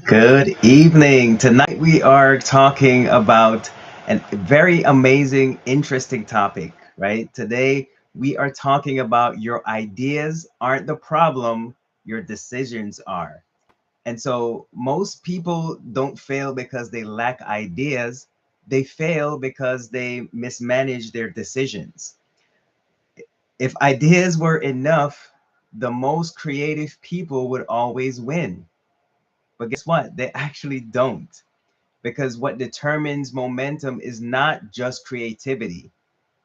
Good evening. Tonight we are talking about a very amazing, interesting topic, right? Today we are talking about your ideas aren't the problem, your decisions are. And so most people don't fail because they lack ideas, they fail because they mismanage their decisions. If ideas were enough, the most creative people would always win. But guess what? They actually don't, because what determines momentum is not just creativity,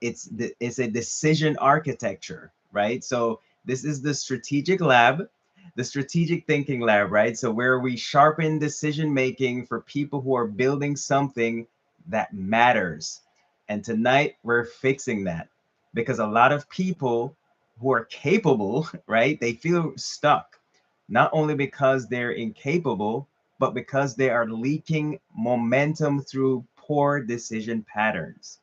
it's a decision architecture, right? So this is the strategic lab, the strategic thinking lab, right? So where we sharpen decision making for people who are building something that matters. And tonight we're fixing that, because a lot of people who are capable, right, they feel stuck, not only because they're incapable, but because they are leaking momentum through poor decision patterns.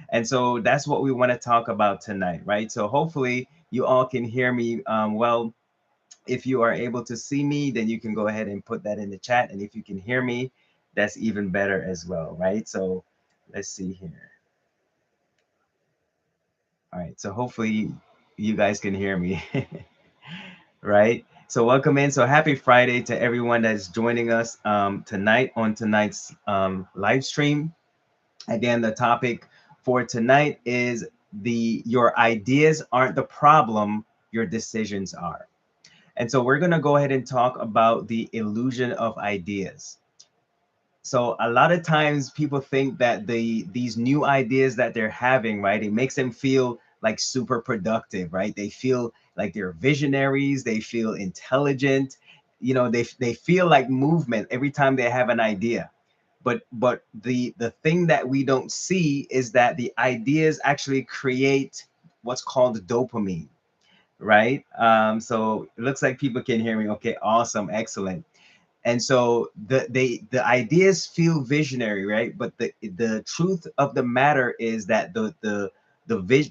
And so that's what we want to talk about tonight, right? So hopefully you all can hear me well. If you are able to see me, then you can go ahead and put that in the chat. And if you can hear me, that's even better as well, right? So let's see here. All right. So hopefully you guys can hear me, right? So welcome in. So happy Friday to everyone that's joining us tonight on tonight's live stream. Again, the topic for tonight is the your ideas aren't the problem, your decisions are. And so we're going to go ahead and talk about the illusion of ideas. So a lot of times people think that these new ideas that they're having, right, it makes them feel like super productive, right? They feel like they're visionaries, they feel intelligent, they feel like movement every time they have an idea. But the thing that we don't see is that the ideas actually create what's called dopamine, right? So it looks like people can hear me. Okay, awesome, excellent. And so the ideas feel visionary, right? But the truth of the matter is that the vis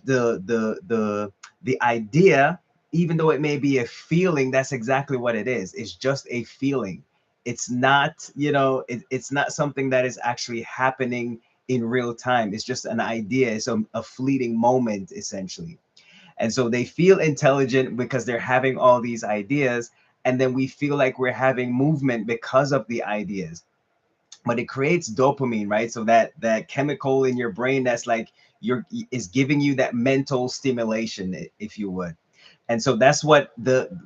the idea, even though it may be a feeling, that's exactly what it is. It's just a feeling. It's not, it's not something that is actually happening in real time. It's just an idea. It's a fleeting moment, essentially. And so they feel intelligent because they're having all these ideas. And then we feel like we're having movement because of the ideas. But it creates dopamine, right? So that chemical in your brain that's like you're is giving you that mental stimulation, if you would. And so that's what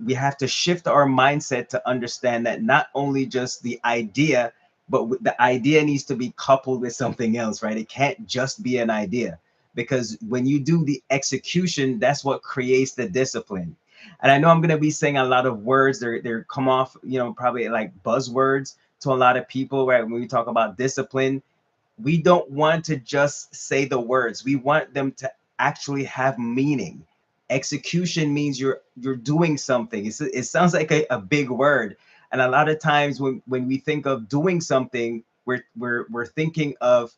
we have to shift our mindset to understand that not only just the idea, but the idea needs to be coupled with something else, right? It can't just be an idea, because when you do the execution, that's what creates the discipline. And I know I'm going to be saying a lot of words. They're come off, probably like buzzwords to a lot of people, right? When we talk about discipline, we don't want to just say the words. We want them to actually have meaning. Execution means you're doing something. It sounds like a big word. And a lot of times when we think of doing something, we're thinking of,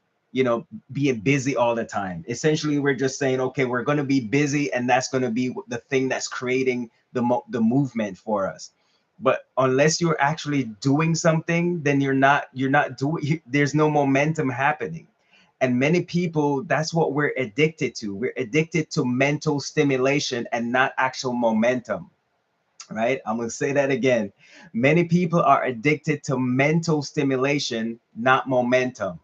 being busy all the time. Essentially, we're just saying, okay, we're going to be busy, and that's going to be the thing that's creating the movement for us. But unless you're actually doing something, then you're not doing, there's no momentum happening. And many people, that's what we're addicted to. We're addicted to mental stimulation and not actual momentum, right? I'm going to say that again. Many people are addicted to mental stimulation, not momentum.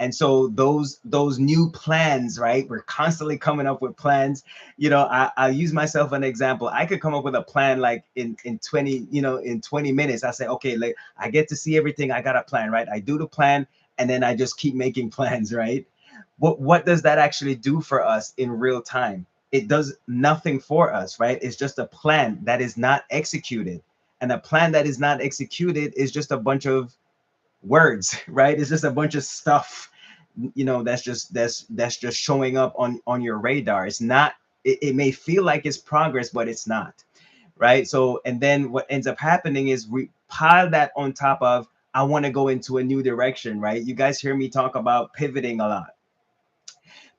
And so those new plans, right, we're constantly coming up with plans. I'll use myself an example. I could come up with a plan like in 20, in 20 minutes. I say, okay, like I get to see everything. I got a plan, right? I do the plan, and then I just keep making plans, right? What does that actually do for us in real time? It does nothing for us, right? It's just a plan that is not executed. And a plan that is not executed is just a bunch of words, right? It's just a bunch of stuff, that's just showing up on your radar. It's not. It may feel like it's progress, but it's not, right? So, and then what ends up happening is we pile that on top of, I want to go into a new direction, right? You guys hear me talk about pivoting a lot.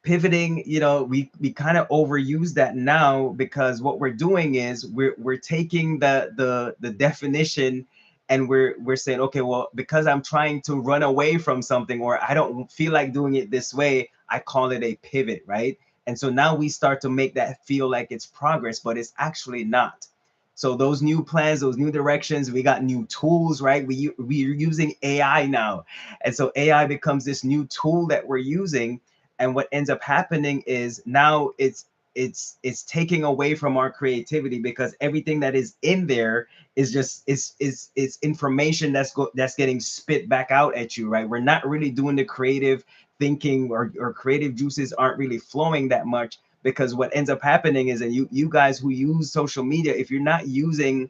Pivoting, we kind of overuse that now, because what we're doing is we're taking the definition, and we're saying, okay, well, because I'm trying to run away from something, or I don't feel like doing it this way, I call it a pivot, right? And so now we start to make that feel like it's progress, but it's actually not. So those new plans, those new directions, we got new tools, right? We're using AI now. And so AI becomes this new tool that we're using. And what ends up happening is now it's taking away from our creativity, because everything that is in there is just is information that's getting spit back out at you, right? We're not really doing the creative thinking, or creative juices aren't really flowing that much, because what ends up happening is that you guys who use social media, if you're not using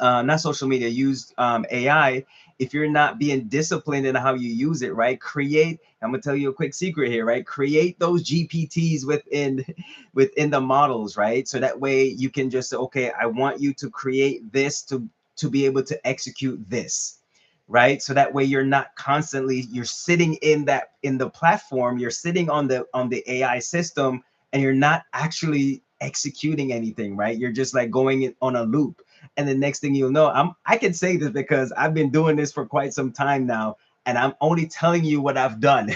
not social media, use AI. If you're not being disciplined in how you use it, right? Create. I'm gonna tell you a quick secret here, right? Create those GPTs within within the models, right? So that way you can just say, okay, I want you to create this to be able to execute this, right? So that way you're not constantly, you're sitting in that, in the platform, you're sitting on the AI system, and you're not actually executing anything, right? You're just like going on a loop. And the next thing you'll know, I can say this because I've been doing this for quite some time now, and I'm only telling you what I've done.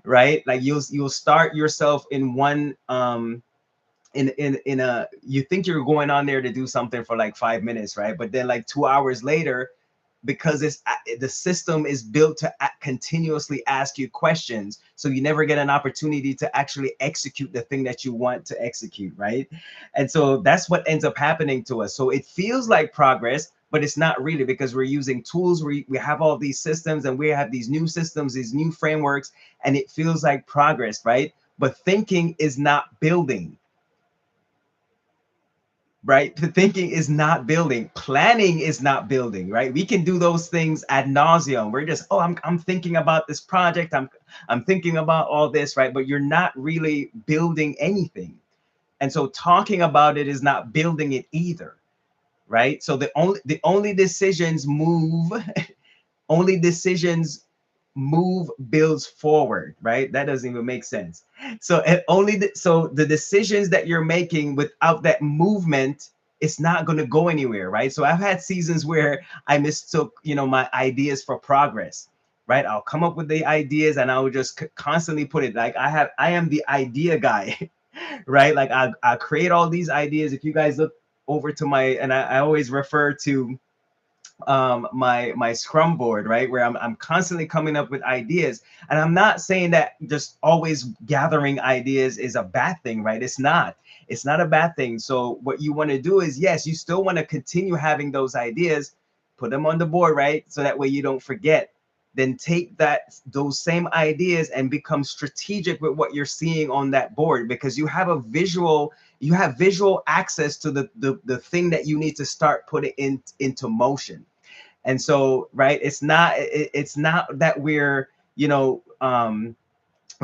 Right? Like you'll start yourself in one in a, you think you're going on there to do something for like 5 minutes, right? But then like 2 hours later, because it's the system is built to continuously ask you questions, so you never get an opportunity to actually execute the thing that you want to execute, right? And so that's what ends up happening to us. So it feels like progress, but it's not really, because we're using tools, we have all these systems, and we have these new systems, these new frameworks, and it feels like progress, right? But thinking is not building, right? The thinking is not building. Planning is not building, right? We can do those things ad nauseum. We're just, oh, I'm thinking about this project. I'm thinking about all this, right? But you're not really building anything. And so talking about it is not building it either, right? So the only decisions move, only decisions move builds forward, right? That doesn't even make sense. So so the decisions that you're making without that movement, it's not going to go anywhere, right? So I've had seasons where I mistook, my ideas for progress, right? I'll come up with the ideas, and I will just constantly put it like I am the idea guy, right? Like I create all these ideas. If you guys look over to my, and I always refer to my scrum board, right, where I'm constantly coming up with ideas. And I'm not saying that just always gathering ideas is a bad thing, right? It's not a bad thing. So what you want to do is, yes, you still want to continue having those ideas, put them on the board, right? So that way you don't forget. Then take those same ideas and become strategic with what you're seeing on that board, because you have visual access to the thing that you need to start putting into motion. And so, right, it's not that we're, we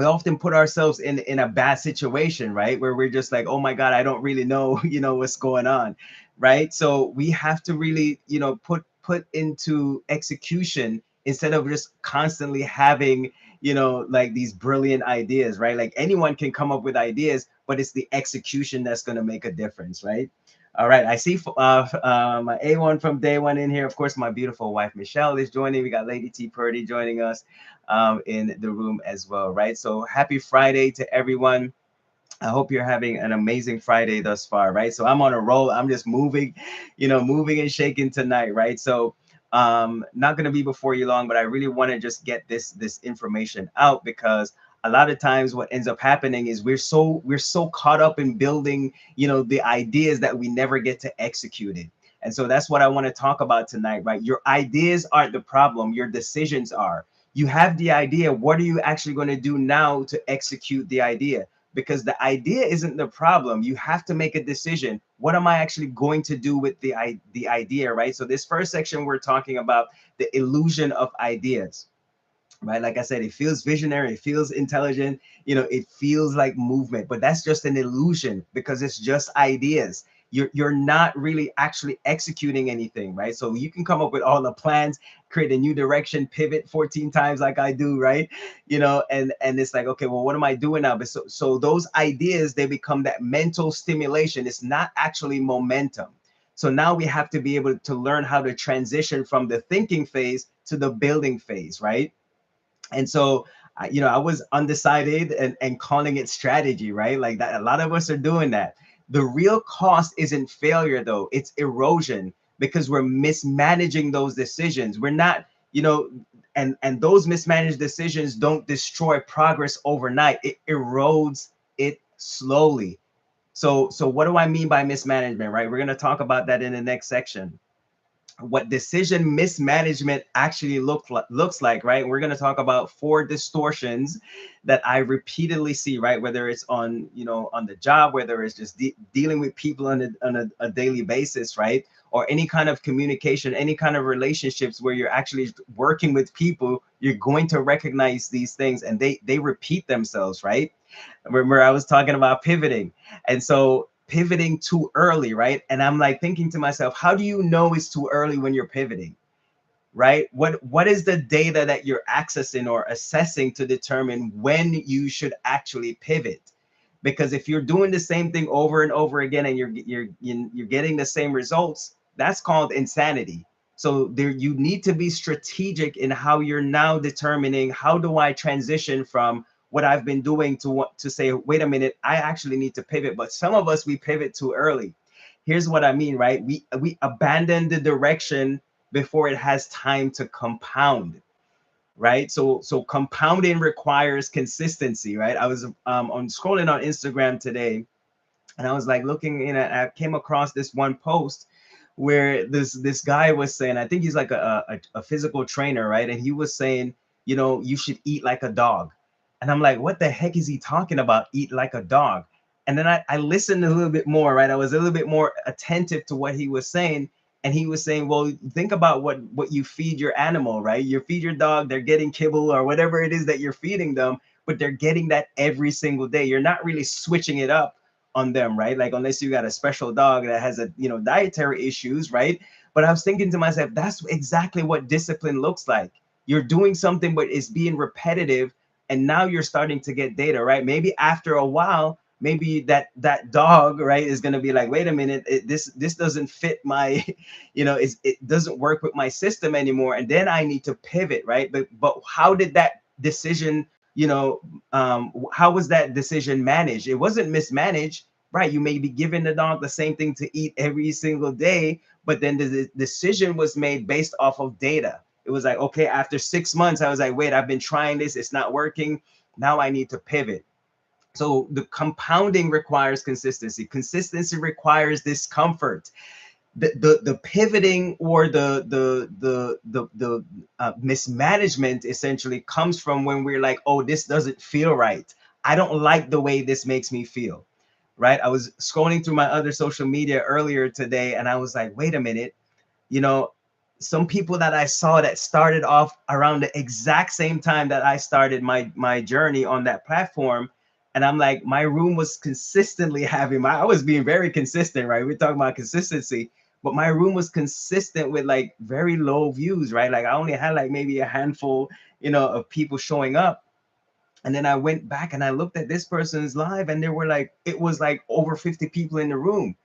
often put ourselves in a bad situation, right, where we're just like, oh my god, I don't really know, what's going on, right? So we have to really, put into execution, instead of just constantly having, like these brilliant ideas, right? Like anyone can come up with ideas, but it's the execution that's going to make a difference, right? All right, I see my A1 from day one in here. Of course, my beautiful wife Michelle is joining. We got Lady T Purdy joining us in the room as well, right? So happy Friday to everyone. I hope you're having an amazing Friday thus far, right? So I'm on a roll. I'm just moving, moving and shaking tonight, right? So not going to be before you long, but I really want to just get this information out, because a lot of times what ends up happening is we're so caught up in building, the ideas, that we never get to execute it. And so that's what I want to talk about tonight, right? Your ideas aren't the problem, your decisions are. You have the idea. What are you actually going to do now to execute the idea? Because the idea isn't the problem. You have to make a decision. What am I actually going to do with the idea, right? So this first section, we're talking about the illusion of ideas, right? Like I said, it feels visionary, it feels intelligent, it feels like movement, but that's just an illusion, because it's just ideas. You're not really actually executing anything, right? So you can come up with all the plans, create a new direction, pivot 14 times like I do, right? And it's like, okay, well, what am I doing now? But so those ideas, they become that mental stimulation. It's not actually momentum. So now we have to be able to learn how to transition from the thinking phase to the building phase, right? And so I was undecided and calling it strategy, right? Like that, a lot of us are doing that. The real cost isn't failure though, it's erosion, because we're mismanaging those decisions. We're not, and those mismanaged decisions don't destroy progress overnight. It erodes it slowly. So what do I mean by mismanagement, right? We're going to talk about that in the next section, what decision mismanagement actually looks like, right? We're going to talk about 4 distortions that I repeatedly see, right? Whether it's on, on the job, whether it's just dealing with people on a daily basis, right? Or any kind of communication, any kind of relationships where you're actually working with people, you're going to recognize these things, and they repeat themselves, right? Remember, I was talking about pivoting. And so pivoting too early, right? And I'm like thinking to myself, how do you know it's too early when you're pivoting? Right? What is the data that you're accessing or assessing to determine when you should actually pivot? Because if you're doing the same thing over and over again and you're getting the same results, that's called insanity. So there, you need to be strategic in how you're now determining, how do I transition from what I've been doing to say, wait a minute, I actually need to pivot. But some of us, we pivot too early. Here's what I mean, right? We abandon the direction before it has time to compound, right? So compounding requires consistency, right? I was on scrolling on Instagram today, and I was like looking in I came across this one post where this guy was saying, I think he's like a physical trainer, right? And he was saying, you should eat like a dog. And I'm like, what the heck is he talking about? Eat like a dog. And then I listened a little bit more, right? I was a little bit more attentive to what he was saying. And he was saying, well, think about what you feed your animal, right? You feed your dog, they're getting kibble or whatever it is that you're feeding them, but they're getting that every single day. You're not really switching it up on them, right? Like unless you got a special dog that has dietary issues, right? But I was thinking to myself, that's exactly what discipline looks like. You're doing something, but it's being repetitive, and now you're starting to get data, right? Maybe after a while, maybe that dog, right, is going to be like, wait a minute, this doesn't fit my it doesn't work with my system anymore, and then I need to pivot, right? But how did that decision, how was that decision managed? It wasn't mismanaged, right? You may be giving the dog the same thing to eat every single day, but then the decision was made based off of data. It was like, okay, after 6 months, I was like, wait, I've been trying this, it's not working. Now I need to pivot. So the compounding requires consistency. Consistency requires discomfort. The pivoting or the mismanagement essentially comes from when we're like, oh, this doesn't feel right. I don't like the way this makes me feel, right? I was scrolling through my other social media earlier today, and I was like, wait a minute, you know, some people that I saw that started off around the exact same time that I started my journey on that platform. And I'm like, my room was consistently having I was being very consistent, right? We're talking about consistency, but my room was consistent with like very low views, right? Like I only had like maybe a handful, of people showing up. And then I went back and I looked at this person's live, and there were like, it was like over 50 people in the room.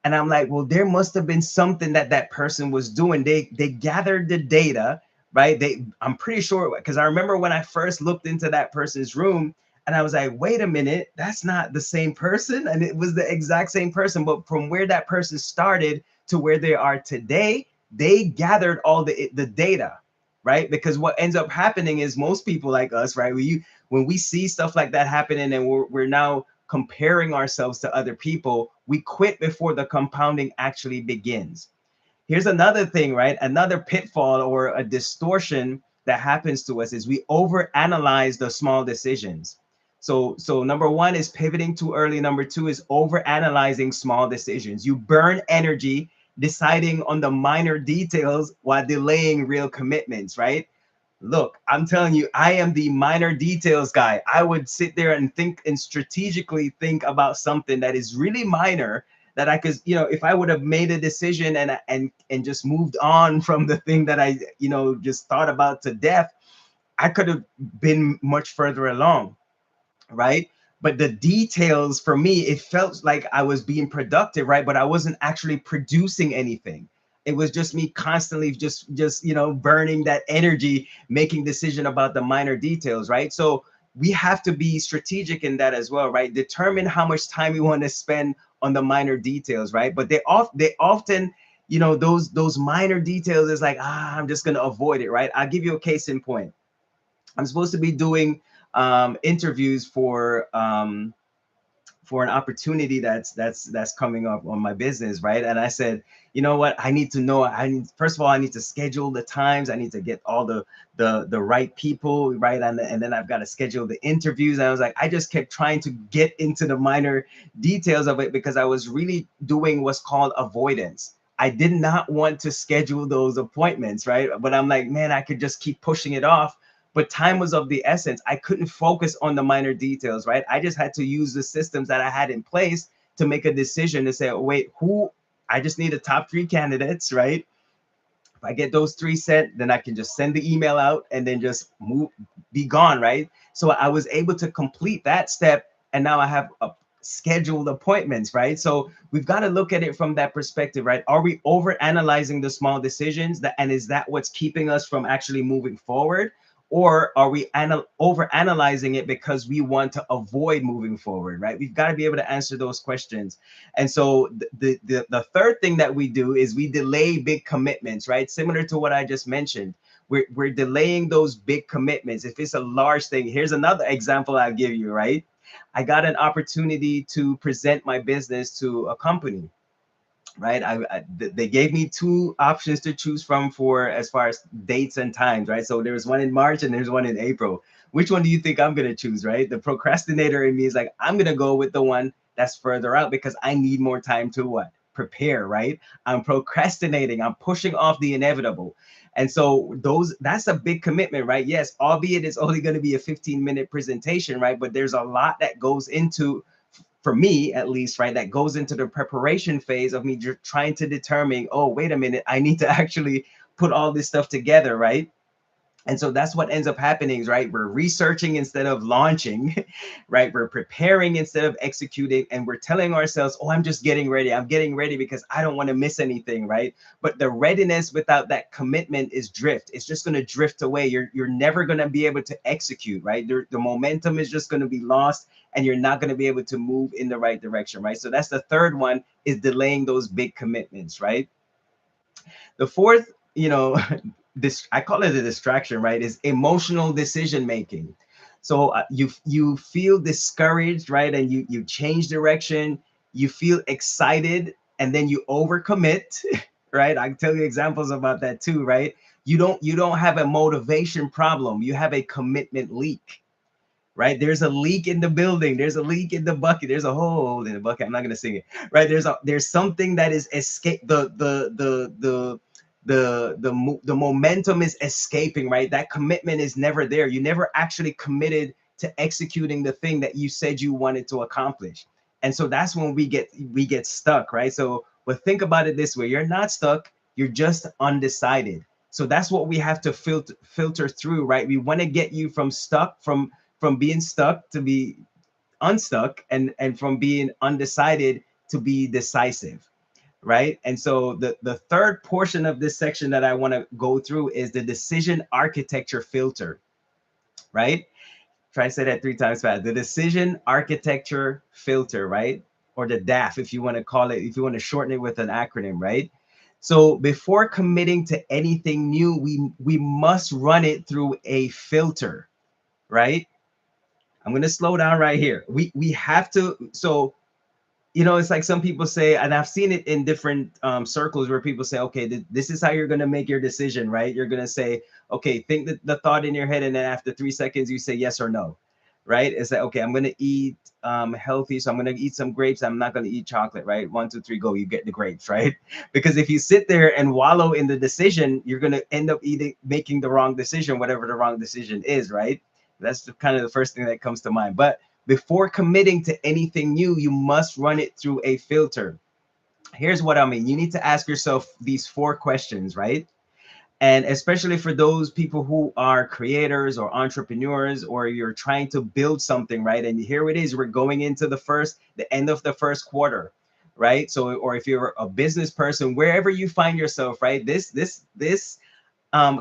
And I'm like, well, there must have been something that person was doing. They gathered the data, right? I'm pretty sure, because I remember when I first looked into that person's room, and I was like, wait a minute, that's not the same person. And it was the exact same person, but from where that person started to where they are today, they gathered all the data, right? Because what ends up happening is most people like us, right? When we see stuff like that happening, and we're now comparing ourselves to other people, we quit before the compounding actually begins. Here's another thing, right? Another pitfall or a distortion that happens to us is we overanalyze the small decisions. So number one is pivoting too early. Number two is overanalyzing small decisions. You burn energy deciding on the minor details while delaying real commitments, right? Look, I'm telling you, I am the minor details guy. I would sit there and think and strategically think about something that is really minor that I could, if I would have made a decision and just moved on from the thing that I, just thought about to death, I could have been much further along, right? but the details for me, it felt like I was being productive, right? But I wasn't actually producing anything. It was just me constantly just burning that energy, making decision about the minor details, right? So we have to be strategic in that as well, right? Determine how much time we want to spend on the minor details, right? But they often, those minor details is like, I'm just gonna avoid it, right? I'll give you a case in point. I'm supposed to be doing interviews for an opportunity that's coming up on my business, right? And I said, you know what, I need to know, first of all, I need to schedule the times, I need to get all the right people, right? And then I've got to schedule the interviews. And I was like, I just kept trying to get into the minor details of it because I was really doing what's called avoidance. I did not want to schedule those appointments, right? But I'm like, man, I could just keep pushing it off, but time was of the essence. I couldn't focus on the minor details, right? I just had to use the systems that I had in place to make a decision to say, oh, wait, I just need the top 3 candidates, right? If I get those 3 sent, then I can just send the email out and then just be gone, right? So I was able to complete that step, and now I have scheduled appointments, right? So we've got to look at it from that perspective, right? Are we over analyzing the small decisions, and is that what's keeping us from actually moving forward? Or are we over analyzing it because we want to avoid moving forward, right? We've got to be able to answer those questions. And so the third thing that we do is we delay big commitments, right? Similar to what I just mentioned. We're delaying those big commitments. If it's a large thing, here's another example I'll give you, right? I got an opportunity to present my business to a company, right? They gave me 2 options to choose from for as far as dates and times, right? So there's one in March and there's one in April. Which one do you think I'm going to choose, right? The procrastinator in me is like, I'm going to go with the one that's further out because I need more time to what? Prepare, right? I'm procrastinating. I'm pushing off the inevitable. And so that's a big commitment, right? Yes, albeit it's only going to be a 15-minute presentation, right? But there's a lot that goes into, for me at least, right, that goes into the preparation phase of me trying to determine, oh, wait a minute, I need to actually put all this stuff together, right? And so that's what ends up happening, right? We're researching instead of launching, right? We're preparing instead of executing, and we're telling ourselves, oh, I'm just getting ready. I'm getting ready because I don't want to miss anything, right? But the readiness without that commitment is drift. It's just going to drift away. You're never going to be able to execute, right? The momentum is just going to be lost, and you're not going to be able to move in the right direction, right? So that's the third one, is delaying those big commitments, right? The fourth, this, I call it a distraction, right? Is emotional decision making. So you feel discouraged, right? And you change direction. You feel excited, and then you overcommit, right? I can tell you examples about that too, right? You don't have a motivation problem. You have a commitment leak, right? There's a leak in the building. There's a leak in the bucket. There's a hole in the bucket. I'm not gonna sing it, right? There's something that is escape. The momentum is escaping, right? That commitment is never there. You never actually committed to executing the thing that you said you wanted to accomplish. And so that's when we get stuck, right? So, but think about it this way: you're not stuck. You're just undecided. So that's what we have to filter through, right? We want to get you from being stuck to be unstuck, and from being undecided to be decisive, right? And so the third portion of this section that I want to go through is the decision architecture filter, right? Try to say that 3 times fast. The decision architecture filter, right? Or the DAF, if you want to call it, if you want to shorten it with an acronym, right? So before committing to anything new, we must run it through a filter, right? I'm going to slow down right here. We have to. So, it's like some people say, and I've seen it in different circles where people say, okay, this is how you're going to make your decision, right? You're going to say, okay, think the thought in your head, and then after 3 seconds, you say yes or no, right? It's like, okay, I'm going to eat healthy, so I'm going to eat some grapes. I'm not going to eat chocolate, right? 1, 2, 3, go. You get the grapes, right? Because if you sit there and wallow in the decision, you're going to end up making the wrong decision, whatever the wrong decision is, right? That's kind of the first thing that comes to mind. But before committing to anything new, you must run it through a filter. Here's what I mean. You need to ask yourself these 4 questions, right? And especially for those people who are creators or entrepreneurs, or you're trying to build something, right? And here it is, we're going into the end of the first quarter, right? So, or if you're a business person, wherever you find yourself, right? This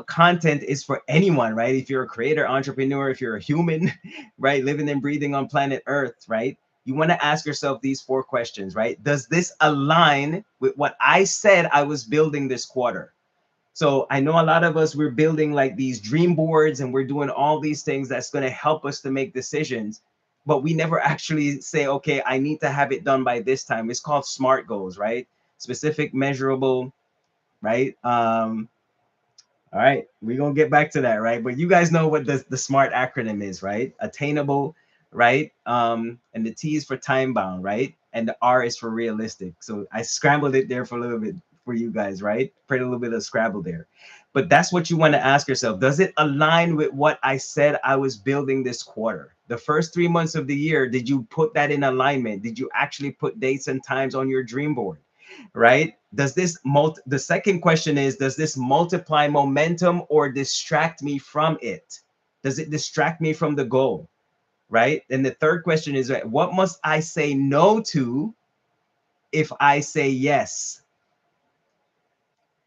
content is for anyone, right? If you're a creator, entrepreneur, if you're a human, right, living and breathing on planet Earth, right? You want to ask yourself these four questions, right? Does this align with what I said I was building this quarter? So I know a lot of us, we're building like these dream boards and we're doing all these things that's going to help us to make decisions, but we never actually say, okay, I need to have it done by this time. It's called SMART goals, right? Specific, measurable, right? All right, we're gonna get back to that, right? But you guys know what the SMART acronym is, right? Attainable, right? And the T is for time bound, right? And the R is for realistic. So I scrambled it there for a little bit for you guys, right? Put a little bit of scrabble there. But that's what you want to ask yourself. Does it align with what I said I was building this quarter? The first 3 months of the year, did you put that in alignment? Did you actually put dates and times on your dream board? Right? Does this the second question is, does this multiply momentum or distract me from it? Does it distract me from the goal? Right? And the third question is, what must I say no to if I say yes?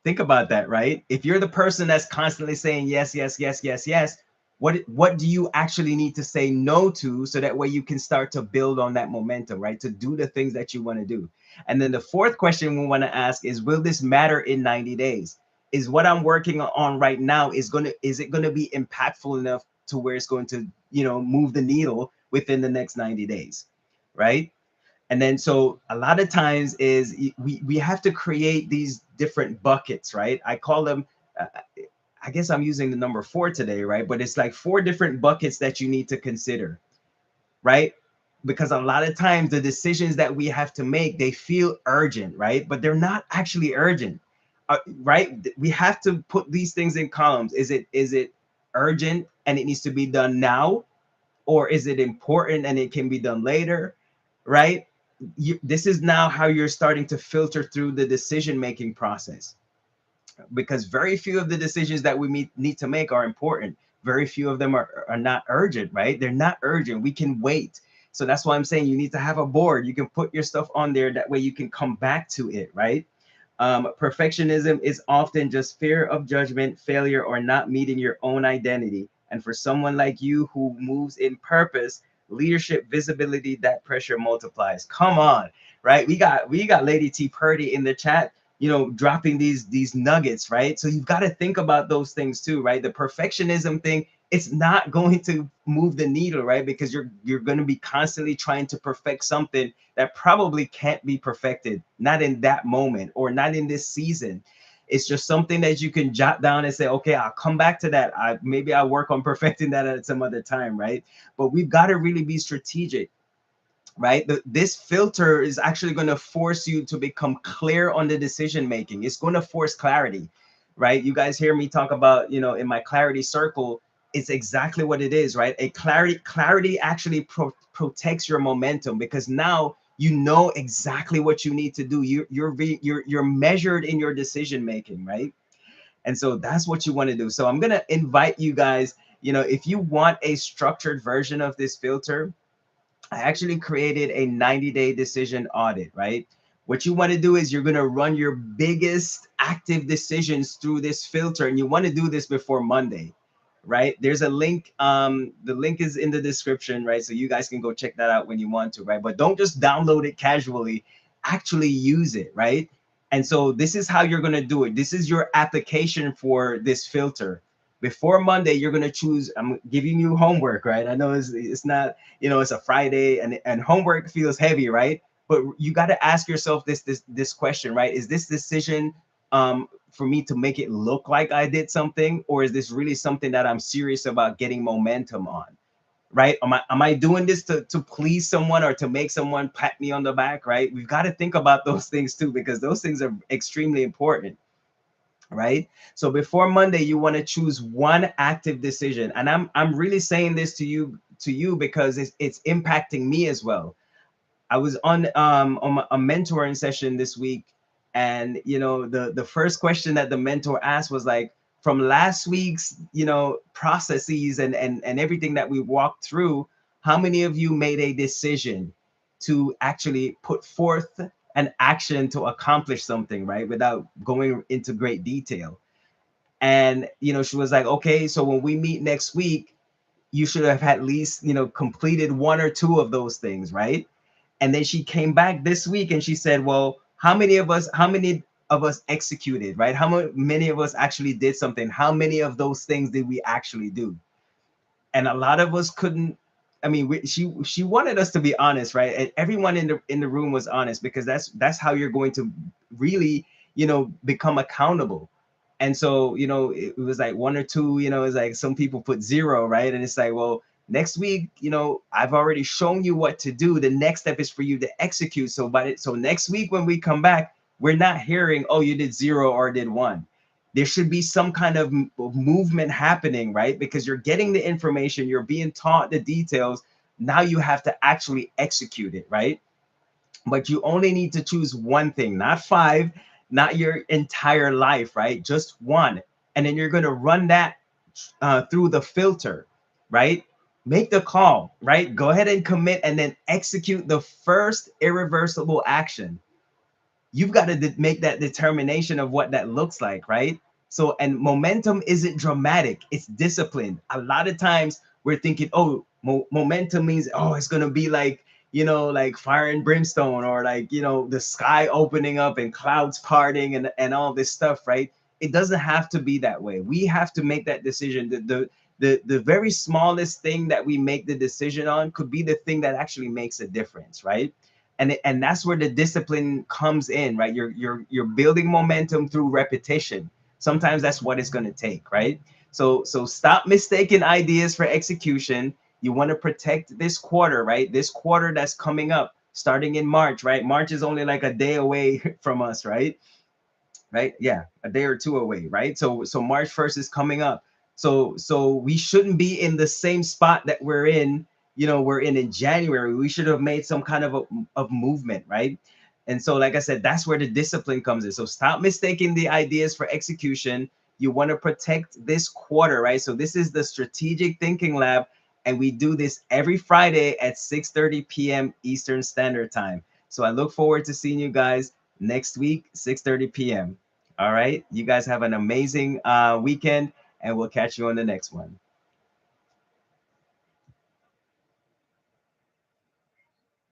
Think about that, right? If you're the person that's constantly saying yes, yes, yes, yes, yes, what do you actually need to say no to, so that way you can start to build on that momentum, right? To do the things that you want to do. And then the fourth question we want to ask is, will this matter in 90 days? Is what I'm working on right now, is it going to be impactful enough to where it's going to, move the needle within the next 90 days, right? And then so a lot of times is we have to create these different buckets, right? I call them, uh, I guess I'm using the number four today, right? But it's like four different buckets that you need to consider, right? Because a lot of times the decisions that we have to make, they feel urgent, right? But they're not actually urgent, right? We have to put these things in columns. Is it urgent and it needs to be done now? Or is it important and it can be done later, right? This is now how you're starting to filter through the decision making process, because very few of the decisions that we need to make are important. Very few of them are not urgent, right? They're not urgent. We can wait. So that's why I'm saying you need to have a board. You can put your stuff on there. That way you can come back to it, right? Perfectionism is often just fear of judgment, failure, or not meeting your own identity. And for someone like you who moves in purpose, leadership, visibility, that pressure multiplies. Come on, right? We got Lady T Purdy in the chat, dropping these nuggets, right? So you've got to think about those things too, right? The perfectionism thing, it's not going to move the needle, right? Because you're going to be constantly trying to perfect something that probably can't be perfected, not in that moment or not in this season. It's just something that you can jot down and say, okay, I'll come back to that. Maybe I'll work on perfecting that at some other time, right? But we've got to really be strategic, right? This filter is actually going to force you to become clear on the decision making. It's going to force clarity, right? You guys hear me talk about, in my clarity circle, it's exactly what it is, right? A clarity actually protects your momentum, because now you know exactly what you need to do. You're measured in your decision making, right? And so that's what you want to do. So I'm going to invite you guys, if you want a structured version of this filter, I actually created a 90-day decision audit, right? What you want to do is you're going to run your biggest active decisions through this filter, and you want to do this before Monday, right? There's a link. The link is in the description, right? So you guys can go check that out when you want to, right? But don't just download it casually, actually use it, right? And so this is how you're going to do it. This is your application for this filter. Before Monday, you're going to choose, I'm giving you homework, right? I know it's not, it's a Friday, and homework feels heavy, right? But you got to ask yourself this question, right? Is this decision for me to make it look like I did something, or is this really something that I'm serious about getting momentum on? Right? Am I doing this to please someone or to make someone pat me on the back? Right? We've got to think about those things too, because those things are extremely important. Right? So before Monday, you want to choose one active decision. And I'm really saying this to you because it's impacting me as well. I was on a mentoring session this week, and the first question that the mentor asked was like, from last week's, processes and everything that we walked through, how many of you made a decision to actually put forth an action to accomplish something, right? Without going into great detail. And, she was like, okay, so when we meet next week, you should have at least, completed one or two of those things, right? And then she came back this week and she said, well, how many of us executed, right? Many of us actually did something? How many of those things did we actually do? And a lot of us couldn't. I mean, she wanted us to be honest, right? And everyone in the room was honest, because that's how you're going to really, become accountable. And so, it was like one or two, it's like some people put zero, right? And it's like, well, next week, I've already shown you what to do. The next step is for you to execute. So next week when we come back, we're not hearing, oh, you did zero or did one. There should be some kind of movement happening, right? Because you're getting the information, you're being taught the details. Now you have to actually execute it, right? But you only need to choose one thing, not five, not your entire life, right? Just one. And then you're going to run that through the filter, right? Make the call, right? Go ahead and commit, and then execute the first irreversible action. You've got to make that determination of what that looks like, right? So, and momentum isn't dramatic, it's discipline. A lot of times we're thinking, oh, momentum means, oh, it's going to be like, like fire and brimstone, or like, the sky opening up and clouds parting and all this stuff, right? It doesn't have to be that way. We have to make that decision. The very smallest thing that we make the decision on could be the thing that actually makes a difference, right? And that's where the discipline comes in, right? You're building momentum through repetition. Sometimes that's what it's going to take, right? So stop mistaking ideas for execution. You want to protect this quarter, right? This quarter that's coming up starting in March, right? March is only like a day away from us, right? Right, yeah, a day or two away, right? So March 1st is coming up. So we shouldn't be in the same spot that we're in January. We should have made some kind of movement, right? And so, like I said, that's where the discipline comes in. So stop mistaking the ideas for execution. You want to protect this quarter, right? So this is the strategic thinking lab, and we do this every Friday at 6:30 p.m. Eastern Standard Time. So I look forward to seeing you guys next week, 6:30 p.m. All right. You guys have an amazing weekend, and we'll catch you on the next one.